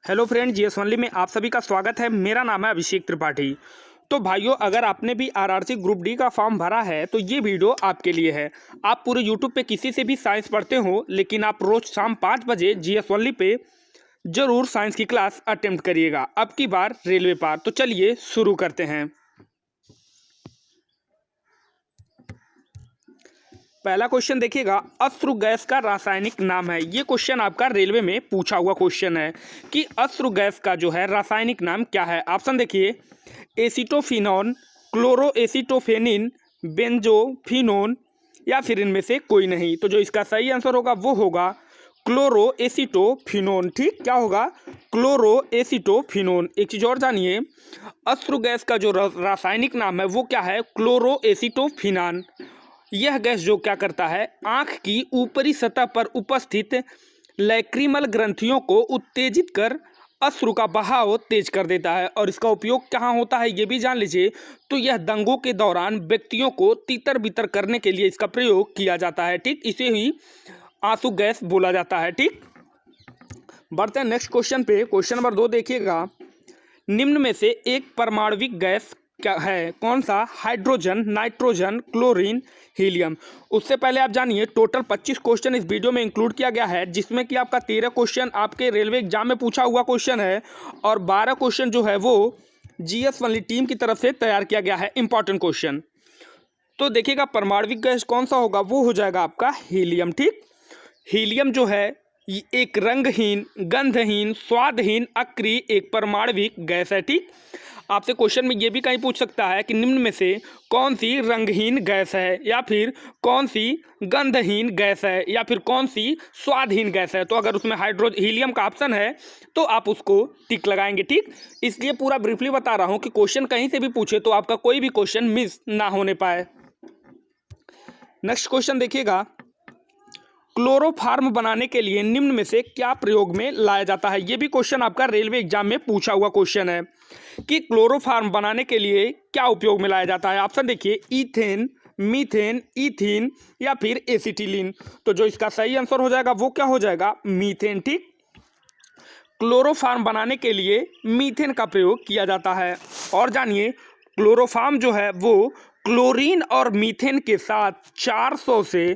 Hello friend, GS only में आप सभी का स्वागत है। मेरा नाम है अभिषेक त्रिपाठी। तो भाइयों, अगर आपने भी आरआरसी ग्रुप डी का फॉर्म भरा है तो ये वीडियो आपके लिए है। आप पूरे यूट्यूब पे किसी से भी साइंस पढ़ते हो, लेकिन आप रोज शाम 5 बजे जीएस ओनली पे जरूर साइंस की क्लास अटेम्प्ट करिएगा, अब की बार रेलवे पार। तो चलिए शुरू करते हैं। पहला क्वेश्चन देखिएगा, अश्रु गैस का रासायनिक नाम है। ये क्वेश्चन आपका रेलवे में पूछा हुआ क्वेश्चन है कि अश्रु गैस का जो है रासायनिक नाम क्या है। ऑप्शन देखिए, एसीटोफिनॉन, क्लोरोएसीटोफेनिन, बेंजोफिनोन या फिर इनमें से कोई नहीं। तो जो इसका सही आंसर होगा वो होगा क्लोरोएसीटोफिनोन। ठीक, क्या होगा? क्लोरोएसीटोफिनोन। एक चीज और जानिए, अश्रु गैस का जो रासायनिक नाम है वो क्या है? क्लोरोएसीटोफिनान। यह गैस जो क्या करता है, आंख की ऊपरी सतह पर उपस्थित लैक्रिमल ग्रंथियों को उत्तेजित कर अश्रु का बहाव तेज कर देता है। और इसका उपयोग कहाँ होता है ये भी जान लीजिए। तो यह दंगों के दौरान व्यक्तियों को तितर बितर करने के लिए इसका प्रयोग किया जाता है। ठीक, इसे ही आंसू गैस बोला जाता है। ठीक, बढ़ते हैं नेक्स्ट क्वेश्चन पे। क्वेश्चन नंबर 2 देखिएगा, निम्न में से एक परमाणविक गैस क्या है? कौन सा? Hydrogen, nitrogen, chlorine, helium. उससे पहले आप जानिए, टोटल 25 क्वेश्चन इस वीडियो में इंक्लूड किया गया है, जिसमें कि आपका 13 क्वेश्चन आपके रेलवे एग्जाम में पूछा हुआ क्वेश्चन है और 12 क्वेश्चन जो है वो जीएस वाली टीम की तरफ से तैयार किया गया है, इंपॉर्टेंट क्वेश्चन। तो देखिएगा, परमाणविक गैस कौन सा होगा? वो हो जाएगा आपका हीलियम। ठीक, हीलियम जो है ये एक रंगहीन, गंधहीन, स्वादहीन, अक्रिय एक परमाणविक गैस है। ठीक, आपसे क्वेश्चन में ये भी कहीं पूछ सकता है कि निम्न में से कौन सी रंगहीन गैस है, या फिर कौन सी गंधहीन गैस है, या फिर कौन सी स्वादहीन गैस है। तो अगर उसमें हीलियम का ऑप्शन है तो आप उसको टिक लगाएंगे। ठीक, इसलिए पूरा ब्रीफली बता रहा हूँ कि क्वेश्चन कहीं से भी पूछे तो आपका कोई भी क्वेश्चन मिस ना होने पाए। नेक्स्ट क्वेश्चन देखिएगा, क्लोरोफार्म बनाने के लिए निम्न में से क्या प्रयोग में लाया जाता है? ये भी क्वेश्चन आपका रेलवे एग्जाम में पूछा हुआ क्वेश्चन है कि क्लोरोफार्म बनाने के लिए क्या उपयोग में लाया जाता है। ऑप्शन देखिए, ईथेन, मीथेन, ईथीन या फिर एसिटिलीन। तो जो इसका सही आंसर हो जाएगा वो क्या हो जाएगा? मीथेन। ठीक, क्लोरोफार्म बनाने के लिए मीथेन का प्रयोग किया जाता है। और जानिए, क्लोरोफार्म जो है वो क्लोरीन और मीथेन के साथ 400 से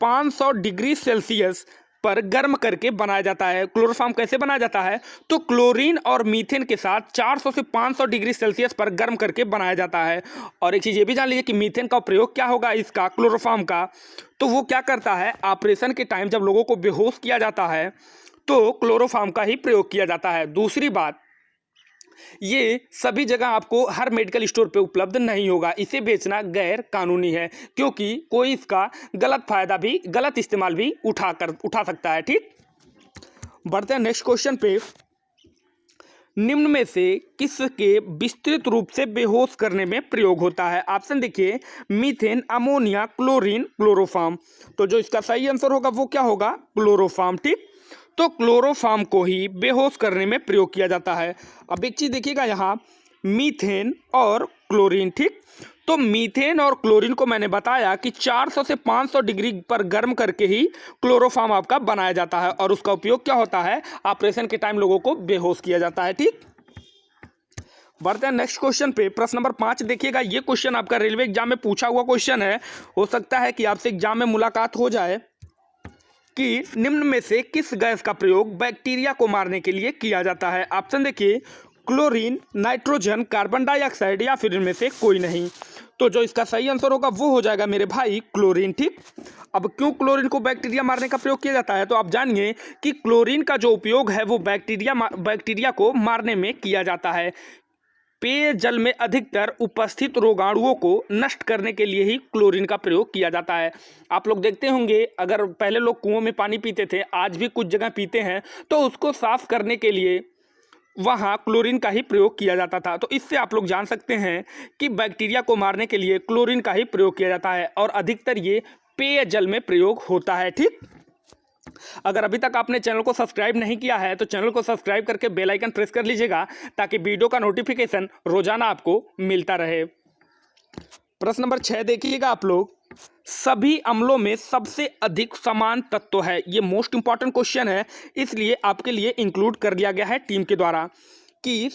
500 डिग्री सेल्सियस पर गर्म करके बनाया जाता है। क्लोरोफार्म कैसे बनाया जाता है? तो क्लोरीन और मीथेन के साथ 400 से 500 डिग्री सेल्सियस पर गर्म करके बनाया जाता है। और एक चीज़ ये भी जान लीजिए कि मीथेन का प्रयोग क्या होगा इसका, क्लोरोफार्म का। तो वो क्या करता है, ऑपरेशन के टाइम जब लोगों को बेहोश किया जाता है तो क्लोरोफार्म का ही प्रयोग किया जाता है। दूसरी बात, ये सभी जगह आपको हर मेडिकल स्टोर पे उपलब्ध नहीं होगा। इसे बेचना गैर कानूनी है, क्योंकि कोई इसका गलत फायदा भी, गलत इस्तेमाल भी उठा सकता है। ठीक, बढ़ते हैं नेक्स्ट क्वेश्चन पे। निम्न में से किसके विस्तृत रूप से बेहोश करने में प्रयोग होता है? ऑप्शन देखिए, मीथेन, अमोनिया, क्लोरीन, क्लोरोफार्म। तो जो इसका सही आंसर होगा वो क्या होगा? क्लोरोफार्म। ठीक, तो क्लोरोफार्म को ही बेहोश करने में प्रयोग किया जाता है। अब एक चीज देखिएगा यहाँ, मीथेन और क्लोरीन। ठीक, तो मीथेन और क्लोरीन को मैंने बताया कि 400 से 500 डिग्री पर गर्म करके ही क्लोरोफार्म आपका बनाया जाता है और उसका उपयोग क्या होता है? ऑपरेशन के टाइम लोगों को बेहोश किया जाता है। ठीक, बढ़ते हैं नेक्स्ट क्वेश्चन पे। प्रश्न नंबर 5 देखिएगा, ये क्वेश्चन आपका रेलवे एग्जाम में पूछा हुआ क्वेश्चन है। हो सकता है कि आपसे एग्जाम में मुलाकात हो जाए कि निम्न में से किस गैस का प्रयोग बैक्टीरिया को मारने के लिए किया जाता है। ऑप्शन देखिए, क्लोरीन, नाइट्रोजन, कार्बन डाइऑक्साइड या फिर इनमें से कोई नहीं। तो जो इसका सही आंसर होगा वो हो जाएगा मेरे भाई क्लोरीन। ठीक, अब क्यों क्लोरीन को बैक्टीरिया मारने का प्रयोग किया जाता है? तो आप जानिए कि क्लोरीन का जो उपयोग है वो बैक्टीरिया को मारने में किया जाता है। पेयजल में अधिकतर उपस्थित रोगाणुओं को नष्ट करने के लिए ही क्लोरीन का प्रयोग किया जाता है। आप लोग देखते होंगे, अगर पहले लोग कुओं में पानी पीते थे, आज भी कुछ जगह पीते हैं, तो उसको साफ करने के लिए वहाँ क्लोरीन का ही प्रयोग किया जाता था। तो इससे आप लोग जान सकते हैं कि बैक्टीरिया को मारने के लिए क्लोरीन का ही प्रयोग किया जाता है और अधिकतर ये पेयजल में प्रयोग होता है। ठीक, अगर अभी तक आपने चैनल को सब्सक्राइब नहीं किया है तो चैनल को सब्सक्राइब करके बेल आइकन प्रेस कर लीजिएगा, ताकि वीडियो का नोटिफिकेशन रोजाना आपको मिलता रहे। प्रश्न नंबर 6 देखिएगा आप लोग, सभी अम्लों में सबसे अधिक समान तत्व है? ये मोस्ट इंपॉर्टेंट क्वेश्चन है, इसलिए आपके लिए इंक्लूड कर दिया गया है टीम के द्वारा कि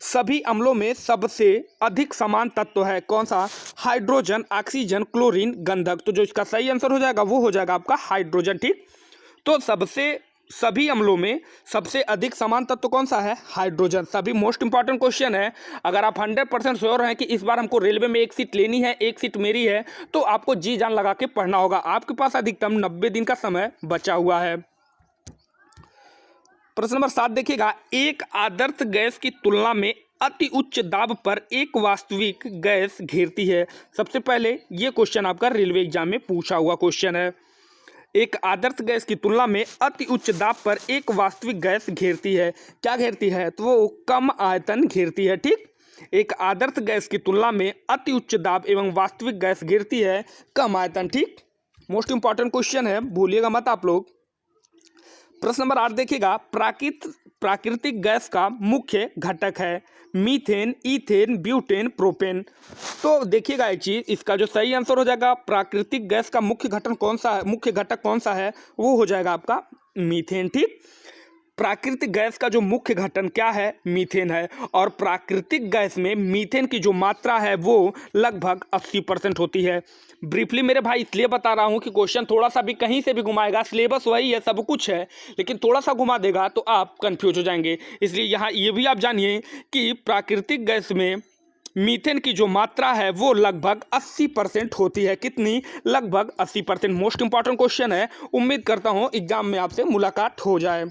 सभी अम्लों में सबसे अधिक समान तत्व है कौन सा? हाइड्रोजन, ऑक्सीजन, क्लोरीन, गंधक। तो जो इसका सही आंसर हो जाएगा वो हो जाएगा आपका हाइड्रोजन। ठीक, तो सभी अम्लों में सबसे अधिक समान तत्व कौन सा है? हाइड्रोजन। सभी मोस्ट इंपॉर्टेंट क्वेश्चन है। अगर आप 100% श्योर हैं कि इस बार हमको रेलवे में एक सीट लेनी है, एक सीट मेरी है, तो आपको जी जान लगा के पढ़ना होगा। आपके पास अधिकतम 90 दिन का समय बचा हुआ है। प्रश्न नंबर 7 देखिएगा, एक आदर्श गैस की तुलना में अति उच्च दाब पर एक वास्तविक गैस घेरती है। सबसे पहले ये क्वेश्चन आपका रेलवे एग्जाम में पूछा हुआ क्वेश्चन है। एक आदर्श गैस की तुलना में अति उच्च दाब पर एक वास्तविक गैस घेरती है। क्या घेरती है? तो वो कम आयतन घेरती है। ठीक, एक आदर्श गैस की तुलना में अति उच्च दाब एवं वास्तविक गैस घेरती है कम आयतन। ठीक, मोस्ट इंपॉर्टेंट क्वेश्चन है, भूलिएगा मत आप लोग। प्रश्न नंबर 8 देखिएगा, प्राकृतिक गैस का मुख्य घटक है मीथेन, ईथेन, ब्यूटेन, प्रोपेन। तो देखिएगा एक चीज, इसका जो सही आंसर हो जाएगा प्राकृतिक गैस का मुख्य घटक कौन सा है? वो हो जाएगा आपका मीथेन। ठीक, प्राकृतिक गैस का जो मुख्य घटक क्या है? मीथेन है। और प्राकृतिक गैस में मीथेन की जो मात्रा है वो लगभग 80% होती है। ब्रीफली मेरे भाई इसलिए बता रहा हूँ कि क्वेश्चन थोड़ा सा भी कहीं से भी घुमाएगा, सिलेबस वही है, सब कुछ है, लेकिन थोड़ा सा घुमा देगा तो आप कंफ्यूज हो जाएंगे। इसलिए यहाँ ये भी आप जानिए कि प्राकृतिक गैस में मीथेन की जो मात्रा है वो लगभग 80% होती है। कितनी? लगभग 80%। मोस्ट इंपॉर्टेंट क्वेश्चन है, उम्मीद करता हूँ एग्जाम में आपसे मुलाकात हो जाए।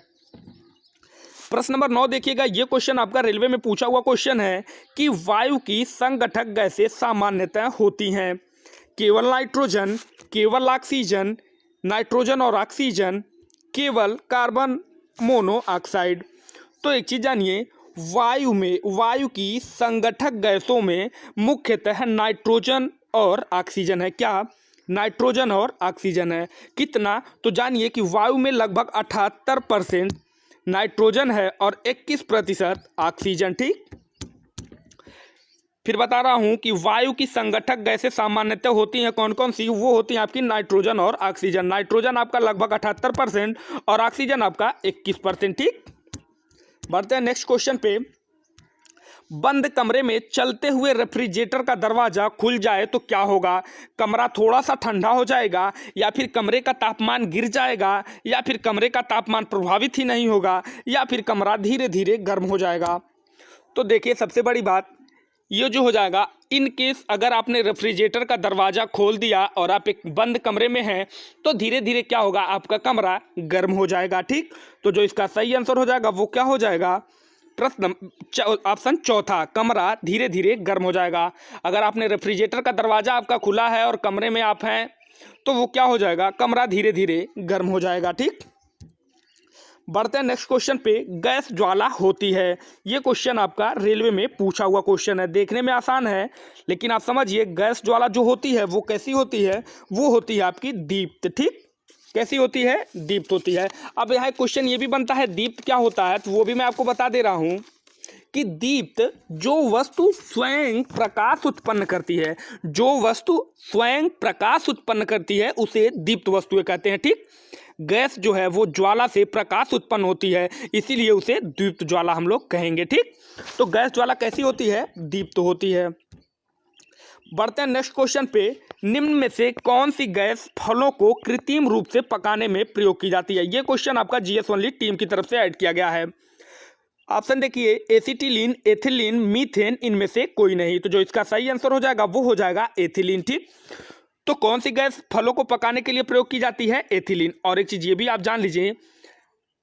प्रश्न नंबर 9 देखिएगा, ये क्वेश्चन आपका रेलवे में पूछा हुआ क्वेश्चन है कि वायु की संगठक गैसें सामान्यतः होती हैं केवल नाइट्रोजन, केवल ऑक्सीजन, नाइट्रोजन और ऑक्सीजन, केवल कार्बन मोनोऑक्साइड। तो एक चीज जानिए, वायु की संगठक गैसों में मुख्यतः नाइट्रोजन और ऑक्सीजन है। क्या? नाइट्रोजन और ऑक्सीजन है। कितना? तो जानिए कि वायु में लगभग 78% नाइट्रोजन है और 21% ऑक्सीजन। ठीक, फिर बता रहा हूं कि वायु की संगठक गैसें सामान्यतः होती हैं कौन कौन सी? वो होती हैं आपकी नाइट्रोजन और ऑक्सीजन। नाइट्रोजन आपका लगभग 78% और ऑक्सीजन आपका 21%। ठीक, बढ़ते हैं नेक्स्ट क्वेश्चन पे। बंद कमरे में चलते हुए रेफ्रिजरेटर का दरवाजा खुल जाए तो क्या होगा? कमरा थोड़ा सा ठंडा हो जाएगा, या फिर कमरे का तापमान गिर जाएगा, या फिर कमरे का तापमान प्रभावित ही नहीं होगा, या फिर कमरा धीरे धीरे गर्म हो जाएगा। तो देखिए, सबसे बड़ी बात ये जो हो जाएगा, इन केस अगर आपने रेफ्रिजरेटर का दरवाज़ा खोल दिया और आप एक बंद कमरे में हैं तो धीरे धीरे क्या होगा? आपका कमरा गर्म हो जाएगा। ठीक, तो जो इसका सही आंसर हो जाएगा वो क्या हो जाएगा? प्रश्न ऑप्शन चौथा, कमरा धीरे धीरे गर्म हो जाएगा। अगर आपने रेफ्रिजरेटर का दरवाज़ा आपका खुला है और कमरे में आप हैं तो वो क्या हो जाएगा? कमरा धीरे धीरे गर्म हो जाएगा। ठीक, बढ़ते हैं नेक्स्ट क्वेश्चन पे। गैस ज्वाला होती है, ये क्वेश्चन आपका रेलवे में पूछा हुआ क्वेश्चन है। देखने में आसान है, लेकिन आप समझिए गैस ज्वाला जो होती है वो कैसी होती है? वो होती है आपकी दीप्त। ठीक, कैसी होती है? दीप्त होती है। अब यहाँ क्वेश्चन ये भी बनता है दीप्त क्या होता है, तो वो भी मैं आपको बता दे रहा हूँ कि दीप्त जो वस्तु स्वयं प्रकाश उत्पन्न करती है, जो वस्तु स्वयं प्रकाश उत्पन्न करती है उसे दीप्त वस्तुएं कहते हैं। ठीक, गैस जो है वो ज्वाला से प्रकाश उत्पन्न होती है, इसीलिए उसे दीप्त ज्वाला हम लोग कहेंगे। ठीक, तो गैस ज्वाला कैसी होती है? दीप्त होती है। बढ़ते हैं नेक्स्ट क्वेश्चन पे। निम्न में से कौन सी गैस फलों को कृत्रिम रूप से पकाने में प्रयोग की जाती है? ये क्वेश्चन आपका जीएस ओनली टीम की तरफ से ऐड किया गया है। ऑप्शन देखिए, एसिटिलीन, एथिलीन, मीथेन, इनमें से कोई नहीं। तो जो इसका सही आंसर हो जाएगा वो हो जाएगा एथिलीन। ठीक, तो कौन सी गैस फलों को पकाने के लिए प्रयोग की जाती है? एथिलीन। और एक चीज ये भी आप जान लीजिए,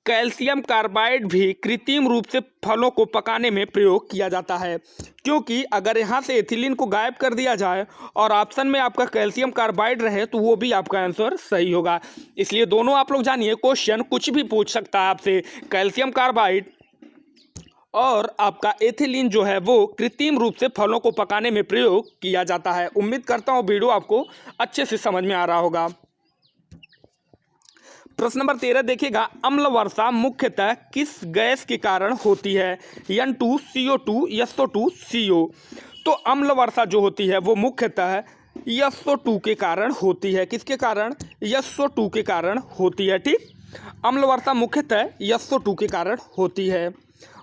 कैल्शियम कार्बाइड भी कृत्रिम रूप से फलों को पकाने में प्रयोग किया जाता है, क्योंकि अगर यहाँ से एथिलीन को गायब कर दिया जाए और ऑप्शन में आपका कैल्शियम कार्बाइड रहे तो वो भी आपका आंसर सही होगा। इसलिए दोनों आप लोग जानिए, क्वेश्चन कुछ भी पूछ सकता है आपसे। कैल्शियम कार्बाइड और आपका एथिलीन जो है वो कृत्रिम रूप से फलों को पकाने में प्रयोग किया जाता है। उम्मीद करता हूँ वीडियो आपको अच्छे से समझ में आ रहा होगा। प्रश्न नंबर 13 देखिएगा, अम्ल वर्षा मुख्यतः किस गैस के कारण होती है? N2, CO2, SO2, CO। तो अम्ल वर्षा जो होती है वो मुख्यतः SO2 के कारण होती है। किसके कारण? SO2 के कारण होती है। ठीक, अम्ल वर्षा मुख्यतः SO2 के कारण होती है।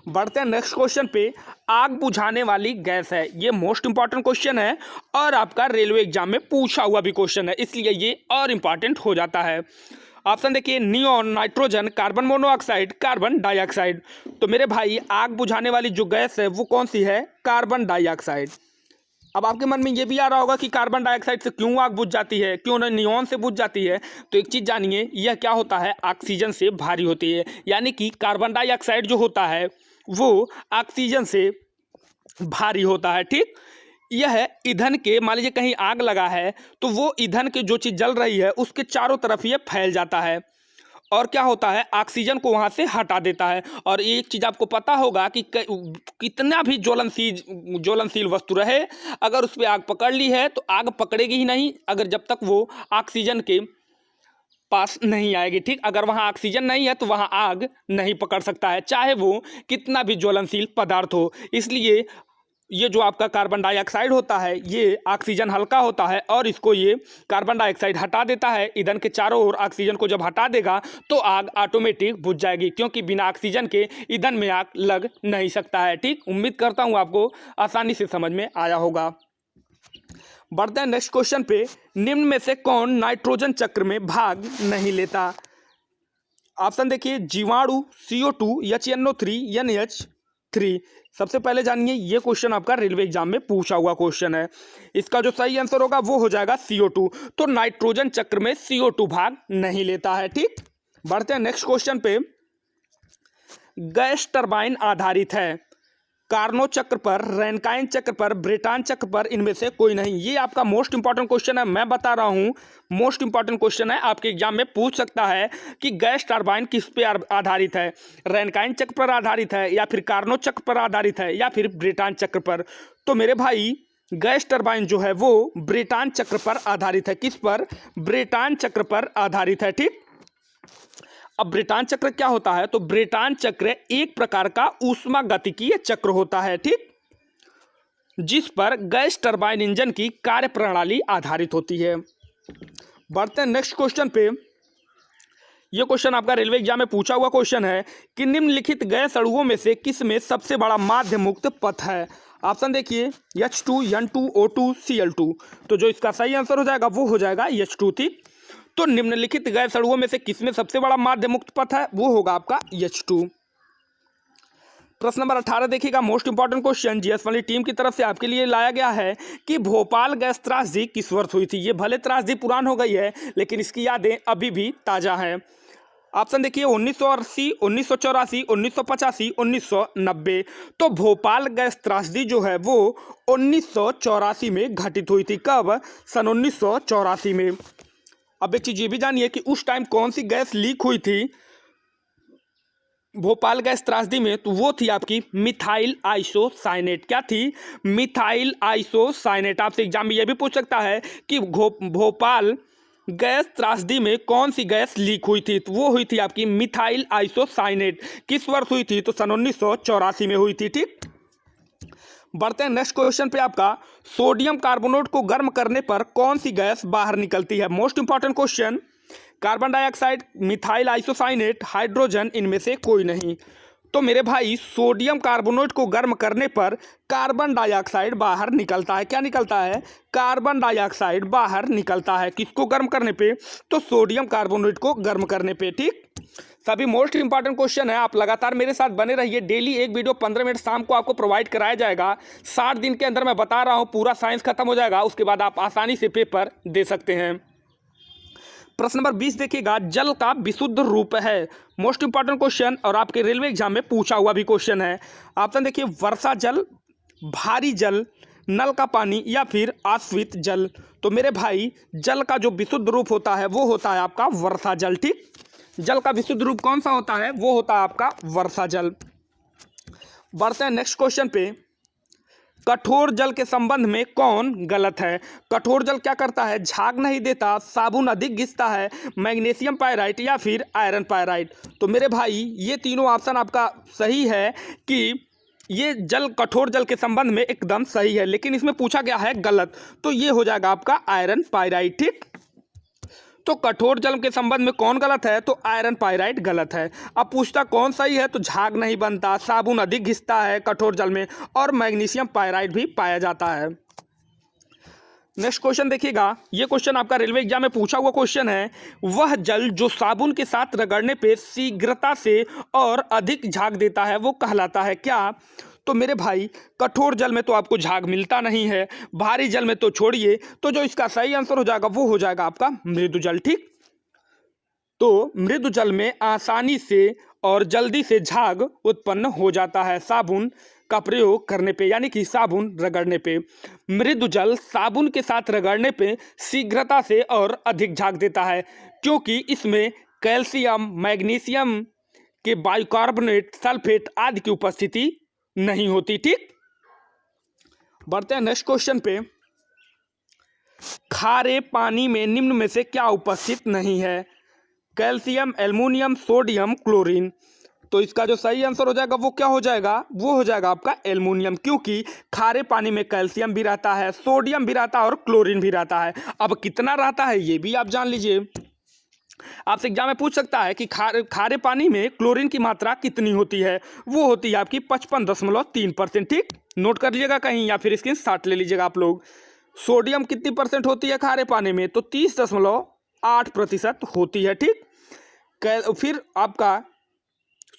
बढ़ते हैं नेक्स्ट क्वेश्चन पे। आग बुझाने वाली गैस है, ये मोस्ट इंपॉर्टेंट क्वेश्चन है और आपका रेलवे एग्जाम में पूछा हुआ भी क्वेश्चन है, इसलिए ये और इंपॉर्टेंट हो जाता है। ऑप्शन देखिए, neon, nitrogen, carbon monoxide, carbon dioxide. तो मेरे भाई आग बुझाने वाली जो गैस है वो कौन सी है? Carbon dioxide. अब आपके मन में ये भी आ रहा होगा कि कार्बन डाइऑक्साइड से क्यों आग बुझ जाती है, क्यों ना नियॉन से बुझ जाती है। तो एक चीज़ जानिए, यह क्या होता है? ऑक्सीजन से भारी होती है, यानी कि कार्बन डाइऑक्साइड जो होता है वो ऑक्सीजन से भारी होता है। ठीक, यह ईंधन के, मान लीजिए कहीं आग लगा है तो वो ईंधन के जो चीज़ जल रही है उसके चारों तरफ ये फैल जाता है और क्या होता है? ऑक्सीजन को वहाँ से हटा देता है। और एक चीज़ आपको पता होगा कि कितना भी ज्वलनशील वस्तु रहे, अगर उस पर आग पकड़ ली है तो आग पकड़ेगी ही नहीं अगर जब तक वो ऑक्सीजन के पास नहीं आएगी। ठीक, अगर वहाँ ऑक्सीजन नहीं है तो वहाँ आग नहीं पकड़ सकता है, चाहे वो कितना भी ज्वलनशील पदार्थ हो। इसलिए ये जो आपका कार्बन डाइऑक्साइड होता है ये ऑक्सीजन हल्का होता है और इसको ये कार्बन डाइऑक्साइड हटा देता है। ईंधन के चारों ओर ऑक्सीजन को जब हटा देगा तो आग ऑटोमेटिक बुझ जाएगी, क्योंकि बिना ऑक्सीजन के ईंधन में आग लग नहीं सकता है। ठीक, उम्मीद करता हूँ आपको आसानी से समझ में आया होगा। बढ़ते हैं नेक्स्ट क्वेश्चन पे। निम्न में से कौन नाइट्रोजन चक्र में भाग नहीं लेता? ऑप्शन देखिए, जीवाणु, CO2, HNO3, NH3। सबसे पहले जानिए, ये क्वेश्चन आपका रेलवे एग्जाम में पूछा हुआ क्वेश्चन है। इसका जो सही आंसर होगा वो हो जाएगा CO2। तो नाइट्रोजन चक्र में CO2 भाग नहीं लेता है। ठीक, बढ़ते हैं नेक्स्ट क्वेश्चन पे। गैस टरबाइन आधारित है, कार्नो चक्र पर, रैनकाइन चक्र पर, ब्रेटन चक्र पर, इनमें से कोई नहीं। ये आपका मोस्ट इंपॉर्टेंट क्वेश्चन है, मैं बता रहा हूँ मोस्ट इंपॉर्टेंट क्वेश्चन है। आपके एग्जाम में पूछ सकता है कि गैस टरबाइन किस पे आधारित है? रैनकाइन चक्र पर आधारित है, या फिर कार्नो चक्र पर आधारित है, या फिर ब्रेटन चक्र पर? तो मेरे भाई गैस टरबाइन जो है वो ब्रेटन चक्र पर आधारित है। किस पर? ब्रेटन चक्र पर आधारित है। ठीक, अब ब्रेटन चक्र क्या होता है? तो ब्रेटन चक्र एक प्रकार का ऊष्मागतिकीय चक्र होता है। ठीक, जिस पर गैस टरबाइन इंजन की कार्यप्रणाली आधारित होती है। बढ़ते हैं नेक्स्ट क्वेश्चन पे। यह क्वेश्चन आपका रेलवे एग्जाम में पूछा हुआ क्वेश्चन है कि निम्नलिखित गैस अणुओं में से किस में सबसे बड़ा माध्य मुक्त पथ है? ऑप्शन देखिए, H2, N2, O2, Cl2। तो जो इसका सही आंसर हो जाएगा वो हो जाएगा H2। ठीक, तो निम्नलिखित गैस अणुओं में से किसमें सबसे बड़ा माध्य मुक्त पथ है? वो होगा आपका H2। प्रश्न नंबर 18 देखिएगा, मोस्ट इंपॉर्टेंट क्वेश्चन जीएस वाली टीम की तरफ से आपके लिए लाया गया है कि भोपाल गैस त्रासदी किस वर्ष हुई थी? ये भले त्रासदी पुरान हो गई है लेकिन इसकी यादें अभी भी ताज़ा हैं। ऑप्शन देखिए, 1980, 1984, 1985, 1990। तो भोपाल गैस त्रासदी जो है वो 1984 में घटित हुई थी। कब? सन 1984 में। अब एक चीज़ ये भी जानिए कि उस टाइम कौन सी गैस लीक हुई थी भोपाल गैस त्रासदी में? तो वो थी आपकी मिथाइल आइसोसाइनेट। क्या थी? Methyl isocyanate. आपसे एग्जाम में ये भी पूछ सकता है कि भोपाल गैस त्रासदी में कौन सी गैस लीक हुई थी? तो वो हुई थी आपकी मिथाइल आइसोसाइनेट। किस वर्ष हुई थी? तो सन 1984 में हुई थी। ठीक, बढ़ते हैं नेक्स्ट क्वेश्चन पे। आपका सोडियम कार्बोनेट को गर्म करने पर कौन सी गैस बाहर निकलती है? Most important question. Carbon dioxide, methyl isocyanate, hydrogen, इनमें से कोई नहीं। तो मेरे भाई सोडियम कार्बोनेट को गर्म करने पर कार्बन डाइऑक्साइड बाहर निकलता है। क्या निकलता है? कार्बन डाइऑक्साइड बाहर निकलता है। किसको गर्म करने पे? तो सोडियम कार्बोनेट को गर्म करने पे। ठीक, सभी मोस्ट इंपॉर्टेंट क्वेश्चन है। आप लगातार मेरे साथ बने रहिए। डेली एक वीडियो 15 मिनट शाम को आपको प्रोवाइड कराया जाएगा। 60 दिन के अंदर मैं बता रहा हूँ पूरा साइंस खत्म हो जाएगा, उसके बाद आप आसानी से पेपर दे सकते हैं। प्रश्न नंबर 20 देखिएगा, जल का विशुद्ध रूप है। मोस्ट इंपॉर्टेंट क्वेश्चन और आपके रेलवे एग्जाम में पूछा हुआ भी क्वेश्चन है। ऑप्शन देखिए, वर्षा जल, भारी जल, नल का पानी, या फिर आश्रित जल। तो मेरे भाई जल का जो विशुद्ध रूप होता है वो होता है आपका वर्षा जल। ठीक, जल का विशुद्ध रूप कौन सा होता है? वो होता है आपका वर्षा जल। बढ़ते हैं नेक्स्ट क्वेश्चन पे। कठोर जल के संबंध में कौन गलत है? कठोर जल क्या करता है? झाग नहीं देता, साबुन अधिक घिसता है, मैग्नीशियम पायराइट, या फिर आयरन पायराइट। तो मेरे भाई ये तीनों ऑप्शन आपका सही है कि ये जल कठोर जल के संबंध में एकदम सही है, लेकिन इसमें पूछा गया है गलत, तो ये हो जाएगा आपका आयरन पाइराइट। ठीक, तो कठोर जल के संबंध में कौन गलत है, तो आयरन पाइराइट गलत है। अब पूछता कौन सही है, तो झाग नहीं बनता, साबुन अधिक घिसता है कठोर जल में, और मैग्नीशियम पाइराइट भी पाया जाता है। नेक्स्ट क्वेश्चन देखिएगा, ये क्वेश्चन आपका रेलवे एग्जाम में पूछा हुआ क्वेश्चन है। वह जल जो साबुन के साथ रगड़ने पे शीघ्रता से और अधिक झाग देता है वो कहलाता है क्या? तो मेरे भाई कठोर जल में तो आपको झाग मिलता नहीं है, भारी जल में तो छोड़िए, तो जो इसका सही आंसर हो जाएगा वो हो जाएगा आपका मृदु जल। ठीक, तो मृदु जल में आसानी से और जल्दी से झाग उत्पन्न हो जाता है साबुन का प्रयोग करने पे, यानी कि साबुन रगड़ने पे। मृदु जल साबुन के साथ रगड़ने पे शीघ्रता से और अधिक झाग देता है, क्योंकि इसमें कैल्शियम, मैग्नीशियम के बाइकार्बोनेट, सल्फेट आदि की उपस्थिति नहीं होती। ठीक, बढ़ते हैं नेक्स्ट क्वेश्चन पे। खारे पानी में निम्न में से क्या उपस्थित नहीं है? Calcium, aluminium, sodium, chlorine. तो इसका जो सही आंसर हो जाएगा वो क्या हो जाएगा, वो हो जाएगा आपका एल्युमिनियम, क्योंकि खारे पानी में कैल्शियम भी रहता है, सोडियम भी रहता है और क्लोरीन भी रहता है। अब कितना रहता है ये भी आप जान लीजिए, आपसे एग्जाम में पूछ सकता है कि खारे पानी में क्लोरीन की मात्रा कितनी होती है, वो होती है आपकी 55.3%। ठीक, नोट कर लीजिएगा कहीं या फिर स्क्रीनशॉट ले लीजिएगा आप लोग। सोडियम कितनी परसेंट होती है खारे पानी में, तो 30.8% होती है। ठीक, फिर आपका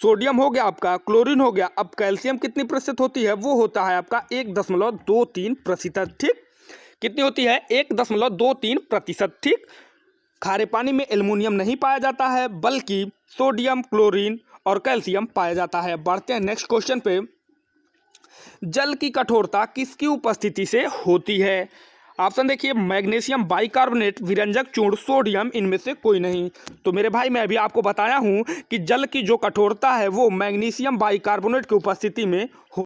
सोडियम हो गया, आपका क्लोरीन हो गया। अब कैल्शियम कितनी प्रतिशत होती है, वो होता है आपका 1.23%। ठीक, कितनी होती है, 1.23%। ठीक, खारे पानी में एल्युमिनियम नहीं पाया जाता है, बल्कि सोडियम, क्लोरीन और कैल्शियम पाया जाता है। बढ़ते हैं नेक्स्ट क्वेश्चन पे। जल की कठोरता किसकी उपस्थिति से होती है? ऑप्शन देखिए, मैग्नीशियम बाइकार्बोनेट, विरंजक चूर्ण, सोडियम, इनमें से कोई नहीं। तो मेरे भाई मैं अभी आपको बताया हूं कि जल की जो कठोरता है वो मैग्नीशियम बाइकार्बोनेट की उपस्थिति में हो